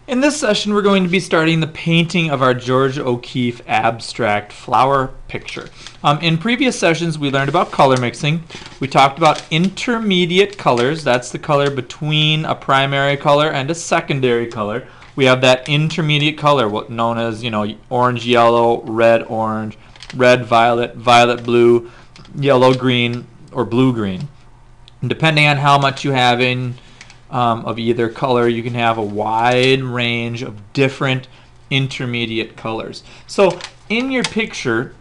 In this session, we're going to be starting the painting of our Georgia O'Keeffe abstract flower picture. In previous sessions, we learned about color mixing. We talked about intermediate colors. That's the color between a primary color and a secondary color. We have that intermediate color, what known as, orange, yellow, red, orange, red, violet, violet, blue, yellow, green, or blue, green. And depending on how much you have in of either color, you can have a wide range of different intermediate colors. So in your picture,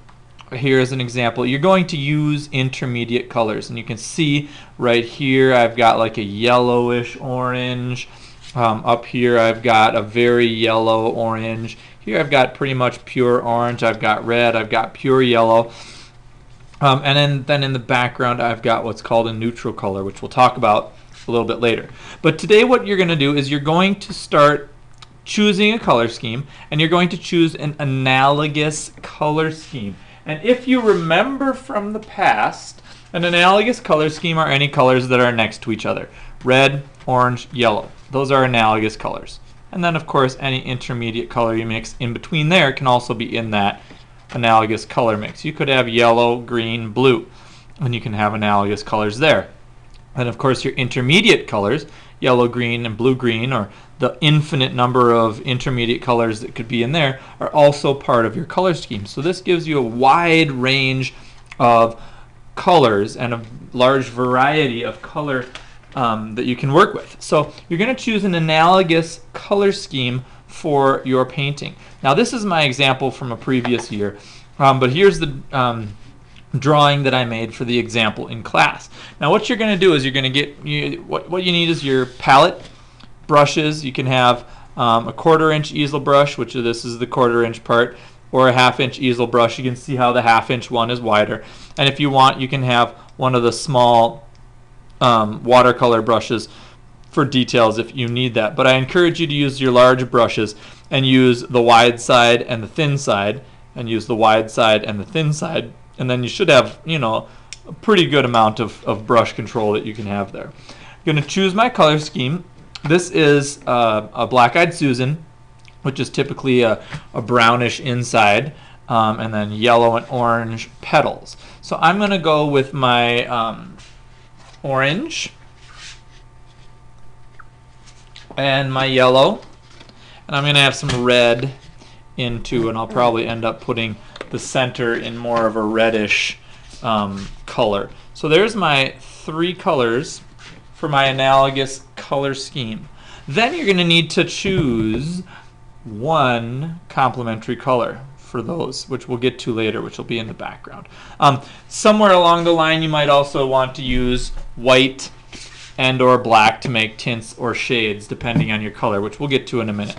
here is an example, you're going to use intermediate colors, and you can see right here I've got like a yellowish orange. Up here I've got a very yellow orange. Here I've got pretty much pure orange. I've got red. I've got pure yellow. And then in the background I've got what's called a neutral color, which we'll talk about a little bit later. But today what you're going to do is you're going to start choosing a color scheme, and you're going to choose an analogous color scheme. And if you remember from the past, an analogous color scheme are any colors that are next to each other. Red, orange, yellow. Those are analogous colors. And then of course any intermediate color you mix in between there can also be in that analogous color mix. You could have yellow, green, blue, and you can have analogous colors there. And of course your intermediate colors, yellow, green, and blue, green, or the infinite number of intermediate colors that could be in there, are also part of your color scheme. So this gives you a wide range of colors and a large variety of color that you can work with. So you're going to choose an analogous color scheme for your painting. Now this is my example from a previous year, but here's the drawing that I made for the example in class. Now what you're going to do is you're going to get, what you need is your palette, brushes. You can have a 1/4-inch easel brush, which this is the 1/4-inch part, or a 1/2-inch easel brush. You can see how the 1/2-inch one is wider. And if you want, you can have one of the small watercolor brushes for details if you need that. But I encourage you to use your large brushes and use the wide side and the thin side, and use the wide side and the thin side. And then you should have, a pretty good amount of brush control that you can have there. I'm going to choose my color scheme. This is a Black-Eyed Susan, which is typically a brownish inside, and then yellow and orange petals. So I'm going to go with my orange and my yellow, and I'm going to have some red into, and I'll probably end up putting the center in more of a reddish color. So there's my 3 colors for my analogous color scheme. Then you're going to need to choose one complementary color for those, which we'll get to later, which will be in the background. Somewhere along the line you might also want to use white and or black to make tints or shades depending on your color, which we'll get to in a minute.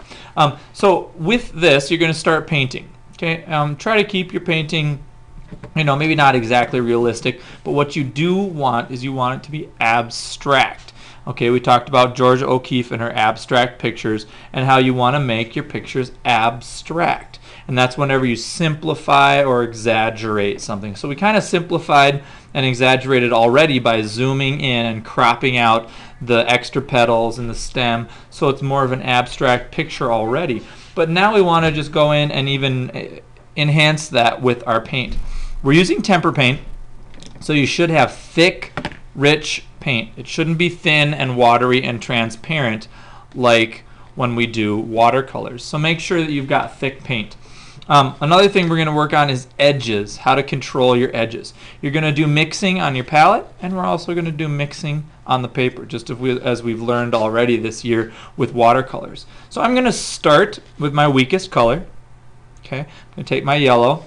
So with this you're going to start painting. Okay, try to keep your painting, maybe not exactly realistic, but what you do want is you want it to be abstract. Okay, we talked about Georgia O'Keeffe and her abstract pictures and how you want to make your pictures abstract. And that's whenever you simplify or exaggerate something. So we kind of simplified and exaggerated already by zooming in and cropping out the extra petals and the stem, so it's more of an abstract picture already. But now we want to just go in and even enhance that with our paint. We're using tempera paint, so you should have thick, rich paint. It shouldn't be thin and watery and transparent like when we do watercolors. So make sure that you've got thick paint. Another thing we're going to work on is edges, how to control your edges. You're going to do mixing on your palette, and we're also going to do mixing on the paper, just as we've learned already this year with watercolors. So I'm going to start with my weakest color. Okay, I'm going to take my yellow,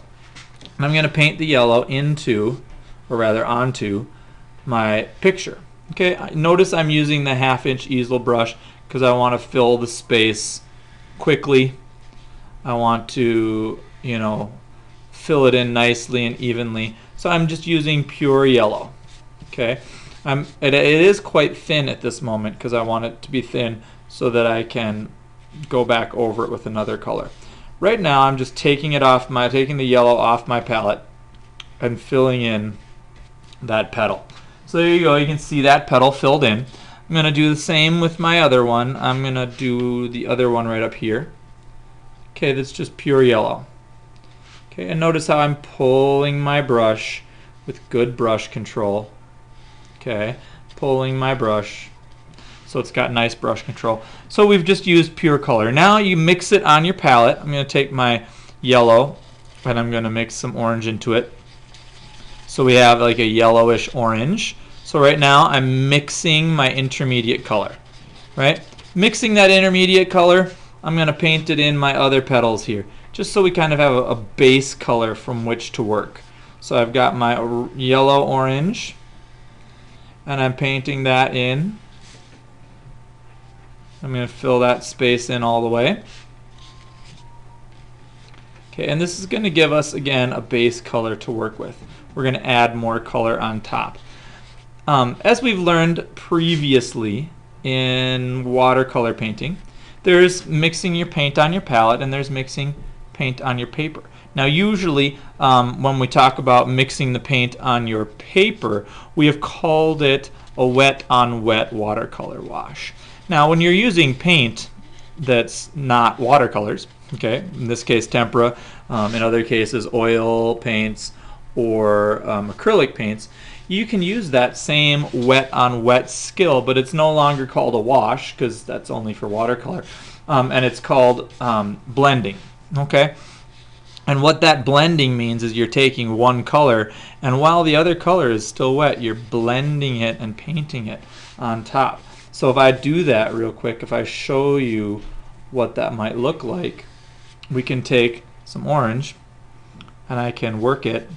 and I'm going to paint the yellow into, or rather onto, my picture. Okay, notice I'm using the 1/2-inch easel brush because I want to fill the space quickly. I want to, fill it in nicely and evenly. So I'm just using pure yellow. Okay, it is quite thin at this moment because I want it to be thin so that I can go back over it with another color. Right now I'm just taking the yellow off my palette and filling in that petal. So there you go. You can see that petal filled in. I'm going to do the same with my other one. I'm going to do the other one right up here. Okay, that's just pure yellow. Okay, and notice how I'm pulling my brush with good brush control. Okay, pulling my brush so it's got nice brush control. So we've just used pure color. Now you mix it on your palette. I'm going to take my yellow and I'm going to mix some orange into it. So we have like a yellowish orange. So right now I'm mixing my intermediate color. Right? Mixing that intermediate color, I'm going to paint it in my other petals here, just so we kind of have a base color from which to work. So I've got my yellow orange and I'm painting that in. I'm going to fill that space in all the way. Okay, and this is going to give us, again, a base color to work with. We're going to add more color on top. As we've learned previously in watercolor painting, there's mixing your paint on your palette and there's mixing paint on your paper. Now usually when we talk about mixing the paint on your paper, we have called it a wet on wet watercolor wash. Now when you're using paint that's not watercolors, okay, in this case tempera, in other cases oil paints or acrylic paints, you can use that same wet on wet skill, but it's no longer called a wash because that's only for watercolor, and it's called blending. Okay, and what that blending means is you're taking one color, and while the other color is still wet, you're blending it and painting it on top. So if I do that real quick, if I show you what that might look like, we can take some orange and I can work it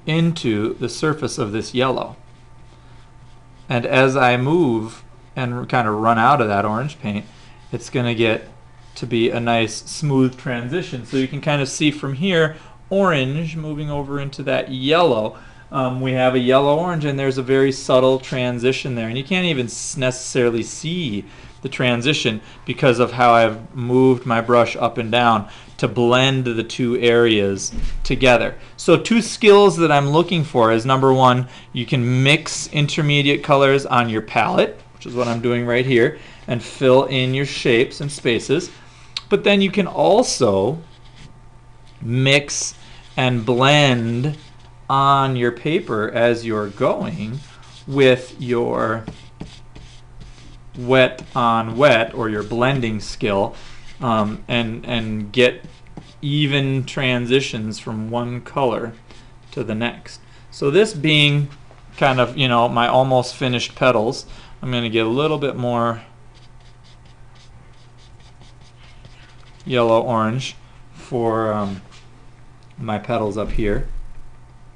into the surface of this yellow. And as I move and kind of run out of that orange paint, it's going to get to be a nice smooth transition. So you can kind of see from here orange moving over into that yellow. We have a yellow orange and there's a very subtle transition there, and you can't even necessarily see the transition because of how I've moved my brush up and down to blend the two areas together. So two skills that I'm looking for is, number one, you can mix intermediate colors on your palette, which is what I'm doing right here, and fill in your shapes and spaces. But then you can also mix and blend on your paper as you're going with your wet on wet or your blending skill, and get even transitions from one color to the next. So this being kind of, you know, my almost finished petals, I'm going to get a little bit more yellow orange for my petals up here,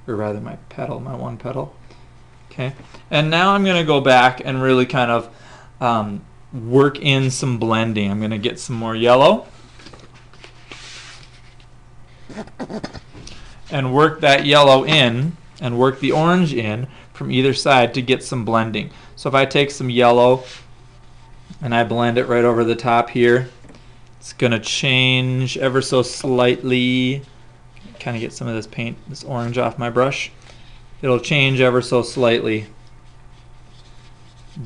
or rather my petal, my one petal. Okay, and now I'm going to go back and really kind of work in some blending. I'm going to get some more yellow and work that yellow in and work the orange in from either side to get some blending. So if I take some yellow and I blend it right over the top here, it's going to change ever so slightly. Kind of get some of this paint, this orange off my brush. It'll change ever so slightly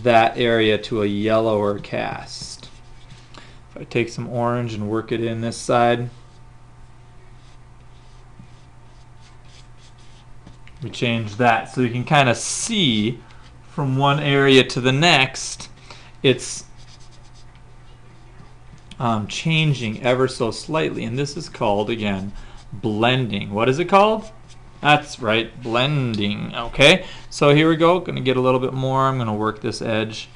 that area to a yellower cast. If I take some orange and work it in this side, we change that. So you can kind of see from one area to the next, it's changing ever so slightly. And this is called, again, blending. What is it called? That's right, blending. Okay, so here we go. Going to get a little bit more. I'm going to work this edge.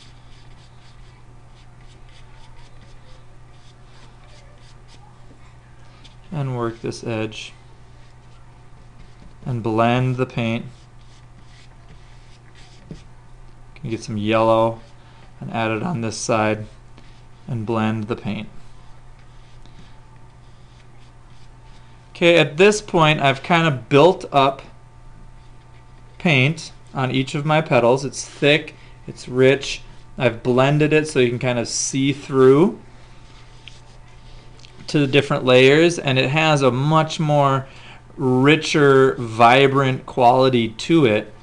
And work this edge. And blend the paint. Can get some yellow and add it on this side and blend the paint. Okay, at this point I've kind of built up paint on each of my petals. It's thick, it's rich. I've blended it so you can kind of see through to the different layers, and it has a much more richer, vibrant quality to it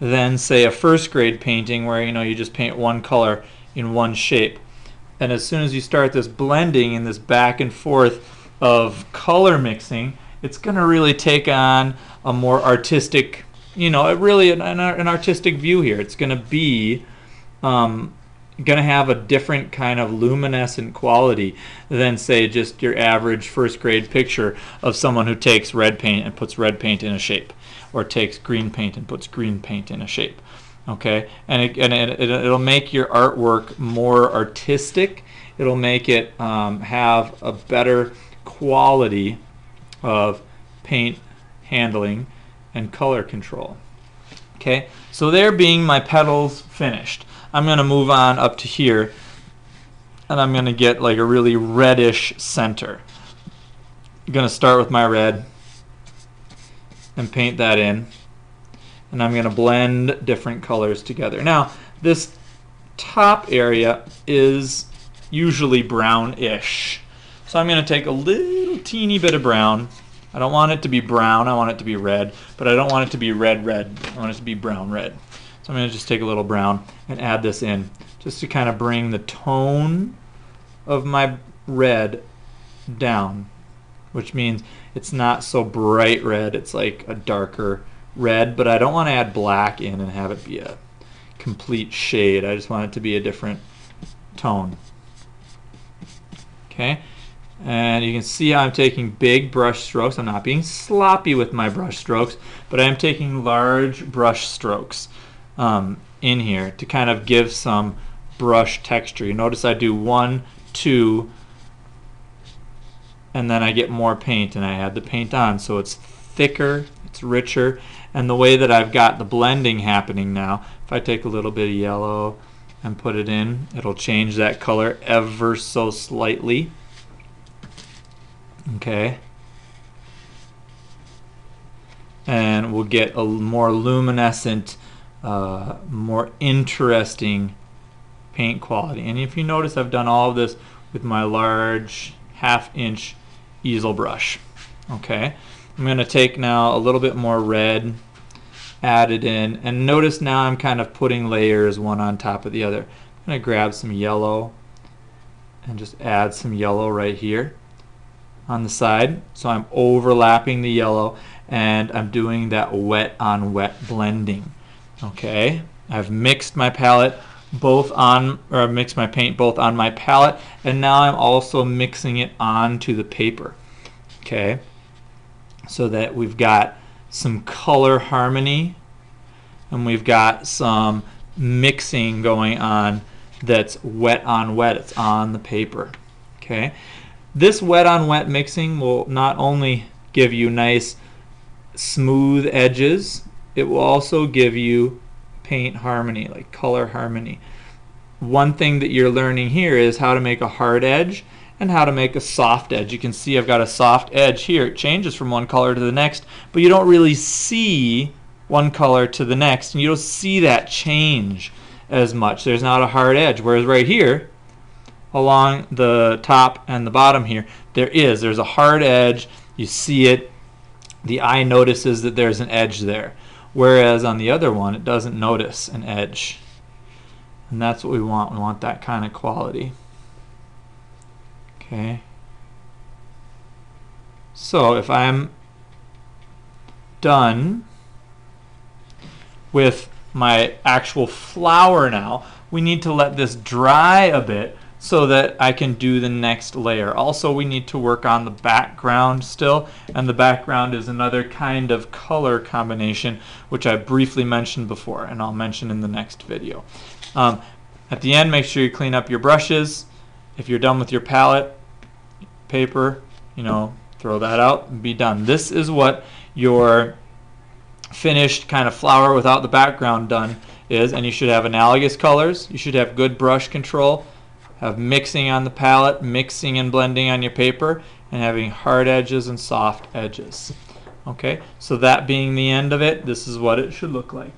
than say a first grade painting where you just paint one color in one shape. And as soon as you start this blending and this back and forth of color mixing, it's going to really take on a more artistic, really an artistic view here. It's going to be going to have a different kind of luminescent quality than say just your average first grade picture of someone who takes red paint and puts red paint in a shape, or takes green paint and puts green paint in a shape. Okay, and it'll make your artwork more artistic. It'll make it have a better quality of paint handling and color control. Okay, so there being my petals finished, I'm going to move on up to here, and I'm going to get like a really reddish center. I'm going to start with my red and paint that in, and I'm going to blend different colors together. Now this top area is usually brownish, so I'm going to take a little teeny bit of brown. I don't want it to be brown, I want it to be red, but I don't want it to be red red. I want it to be brown red. So I'm going to just take a little brown and add this in just to kind of bring the tone of my red down, which means it's not so bright red, it's like a darker red, but I don't want to add black in and have it be a complete shade. I just want it to be a different tone. Okay, and you can see I'm taking big brush strokes. I'm not being sloppy with my brush strokes, but I am taking large brush strokes in here to kind of give some brush texture. You notice I do 1, 2, and then I get more paint and I add the paint on, so it's thicker, it's richer. And the way that I've got the blending happening now, if I take a little bit of yellow and put it in, it'll change that color ever so slightly. Okay, and we'll get a more luminescent, more interesting paint quality. And if you notice, I've done all of this with my large 1/2 inch easel brush. Okay, I'm going to take now a little bit more red, add it in, and notice now I'm kind of putting layers one on top of the other. I'm going to grab some yellow and just add some yellow right here on the side, so I'm overlapping the yellow and I'm doing that wet on wet blending. Okay, I've mixed my palette both on, or I've mixed my paint both on my palette, and now I'm also mixing it onto the paper. Okay, so that we've got some color harmony and we've got some mixing going on that's wet on wet. It's on the paper. Okay, this wet on wet mixing will not only give you nice smooth edges, it will also give you paint harmony, like color harmony. One thing that you're learning here is how to make a hard edge and how to make a soft edge. You can see I've got a soft edge here. It changes from one color to the next, but you don't really see one color to the next, and you don't see that change as much. There's not a hard edge, whereas right here along the top and the bottom here there's a hard edge. You see it, the eye notices that there's an edge there, whereas on the other one it doesn't notice an edge. And that's what we want. We want that kind of quality. Okay, so if I'm done with my actual flower now, we need to let this dry a bit so that I can do the next layer. Also, we need to work on the background still, and the background is another kind of color combination which I briefly mentioned before, and I'll mention in the next video. At the end, make sure you clean up your brushes. If you're done with your palette, paper, throw that out and be done. This is what your finished kind of flower without the background done is, and you should have analogous colors, you should have good brush control, have mixing on the palette, mixing and blending on your paper, and having hard edges and soft edges. Okay, so that being the end of it, this is what it should look like.